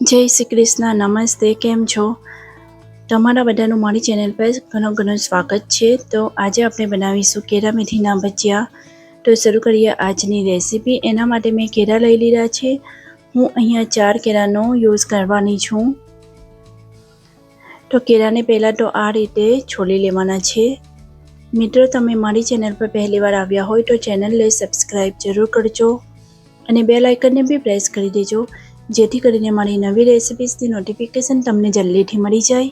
જય શ્રી કૃષ્ણ, નમસ્તે. કેમ છો? તમારા બધાનું મારી ચેનલ પર ઘણું સ્વાગત છે. તો આજે આપણે બનાવીશું કેળા મેથીના ભજીયા. તો શરૂ કરીએ આજની રેસીપી. એના માટે મેં કેળા લઈ લીધા છે. હું અહીંયા 4 કેળાનો યુઝ કરવાની છું. તો કેળાને પહેલાં તો આ રીતે છોલી લેવાના છે. મિત્રો, તમે મારી ચેનલ પર પહેલી વાર આવ્યા હોય તો ચેનલને સબસ્ક્રાઈબ જરૂર કરજો અને બેલ આઇકનને બી પ્રેસ કરી દેજો, જેથી કરીને મારી નવી રેસિપીસની નોટિફિકેશન તમને જલ્દીથી મળી જાય.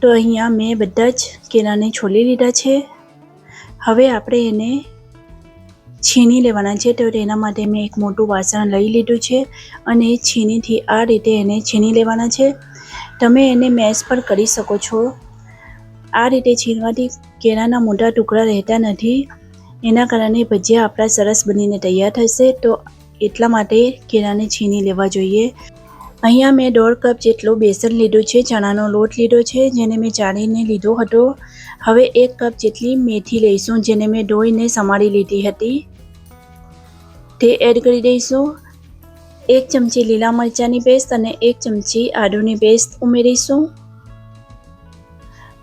તો અહીંયા મેં બધા જ કેળાને છોલી લીધા છે. હવે આપણે એને છીણી લેવાના છે. તો તેના માટે મેં એક મોટું વાસણ લઈ લીધું છે અને છીણીથી આ રીતે એને છીણી લેવાના છે. તમે એને મેશ પણ કરી શકો છો. આ રીતે છીણવાથી કેળાના મોટા ટુકડા રહેતા નથી. એના કારણે ભજીયા આપણા સરસ બનીને તૈયાર થશે. તો એટલા માટે કેળાને છીણી લેવા જોઈએ. અહીંયા મેં 1.5 કપ જેટલું બેસન લીધું છે, ચણાનો લોટ લીધો છે જેને મેં ચાળીને લીધો હતો. હવે 1 કપ જેટલી મેથી લઈશું, જેને મેં ધોઈને સમારી લીધી હતી, તે એડ કરી દઈશું. 1 ચમચી લીલા મરચાંની પેસ્ટ અને 1 ચમચી આદુની પેસ્ટ ઉમેરીશું.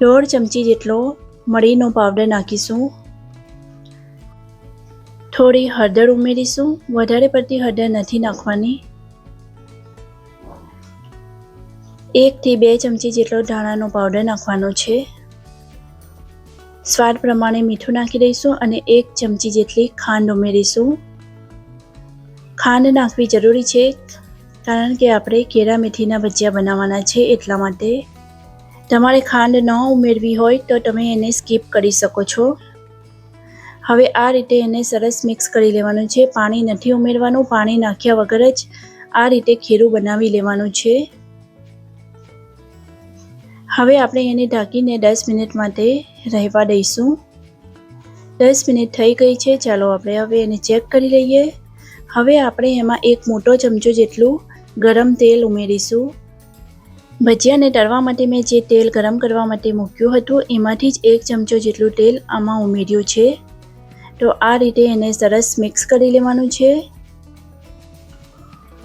1.5 ચમચી જેટલો મરીનો પાવડર નાખીશું. થોડી હળદર ઉમેરીશું. વધારે પડતી હળદર નથી નાખવાની. 1 થી 2 ચમચી જેટલો ધાણાનો પાવડર નાખવાનો છે. સ્વાદ પ્રમાણે મીઠું નાખી દઈશું અને 1 ચમચી જેટલી ખાંડ ઉમેરીશું. ખાંડ નાખવી જરૂરી છે કારણ કે આપણે કેળા મેથીના ભજીયા બનાવવાના છે, એટલા માટે. તમારે ખાંડ ન ઉમેરવી હોય તો તમે એને સ્કીપ કરી શકો છો. હવે આ રીતે એને સરસ મિક્સ કરી લેવાનું છે. પાણી નથી ઉમેરવાનું. પાણી નાખ્યા વગર જ આ રીતે ખીરું બનાવી લેવાનું છે. હવે આપણે એને ઢાંકીને 10 મિનિટ માટે રહેવા દઈશું. 10 મિનિટ થઈ ગઈ છે. ચાલો આપણે હવે એને ચેક કરી લઈએ. હવે આપણે એમાં 1 મોટો ચમચો જેટલું ગરમ તેલ ઉમેરીશું. ભજીયાને તળવા માટે મેં જે તેલ ગરમ કરવા માટે મૂક્યું હતું, એમાંથી જ 1 ચમચો જેટલું તેલ આમાં ઉમેર્યું છે. તો આ રીતે એને સરસ મિક્સ કરી લેવાનું છે.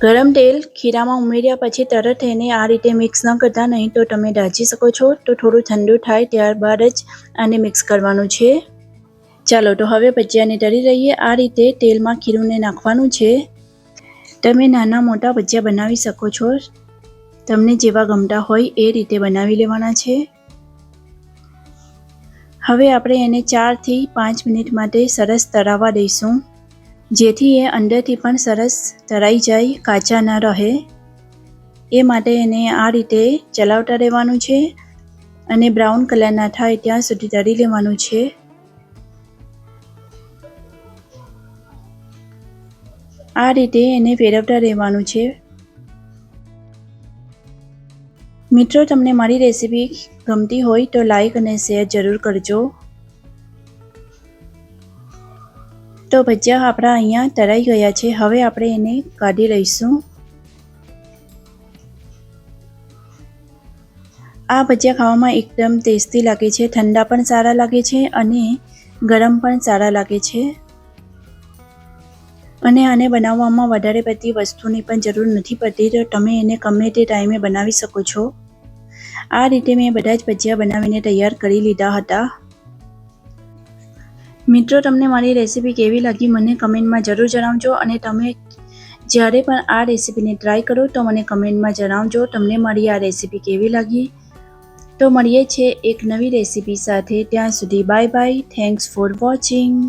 ગરમ તેલ ખીરામાં ઉમેર્યા પછી તરત એને આ રીતે મિક્સ ન કરતા, નહીં તો તમે દાજી શકો છો. તો થોડું ઠંડુ થાય ત્યારબાદ જ આને મિક્સ કરવાનું છે. ચાલો તો હવે ભજીયાને તળી લઈએ. આ રીતે તેલમાં ખીરુંને નાખવાનું છે. તમે નાના મોટા ભજીયા બનાવી શકો છો. તમને જેવા ગમતા હોય એ રીતે બનાવી લેવાના છે. હવે આપણે એને 4 થી 5 મિનિટ માટે સરસ તળાવવા દઈશું, જેથી એ અંદરથી પણ સરસ તળાઈ જાય, કાચા ન રહે. એ માટે એને આ રીતે ચલાવતા રહેવાનું છે અને બ્રાઉન કલર ના થાય ત્યાં સુધી તળી લેવાનું છે. આ રીતે એને ફેરવતા રહેવાનું છે. મિત્રો, તમને મારી રેસીપી ગમતી હોય તો લાઈક અને શેર જરૂર કરજો. તો ભજીયા આપણા અહીંયા તળાઈ ગયા છે. હવે આપણે એને કાઢી લઈશું. આ ભજીયા ખાવામાં એકદમ ટેસ્ટી લાગે છે. ઠંડા પણ સારા લાગે છે અને ગરમ પણ સારા લાગે છે. અને આને બનાવવામાં વધારે પડતી વસ્તુની પણ જરૂર નથી પડતી. તો તમે એને ગમે તે ટાઈમે બનાવી શકો છો. આ રીતે મેં બધા જ ભજીયા બનાવીને તૈયાર કરી લીધા હતા. મિત્રો, તમને મારી રેસીપી કેવી લાગી મને કમેન્ટમાં જરૂર જણાવજો. અને તમે જ્યારે પણ આ રેસીપીને ટ્રાય કરો તો મને કમેન્ટમાં જણાવજો તમને મારી આ રેસીપી કેવી લાગી. તો મળીએ છીએ એક નવી રેસીપી સાથે. ત્યાં સુધી bye bye. Thanks for watching.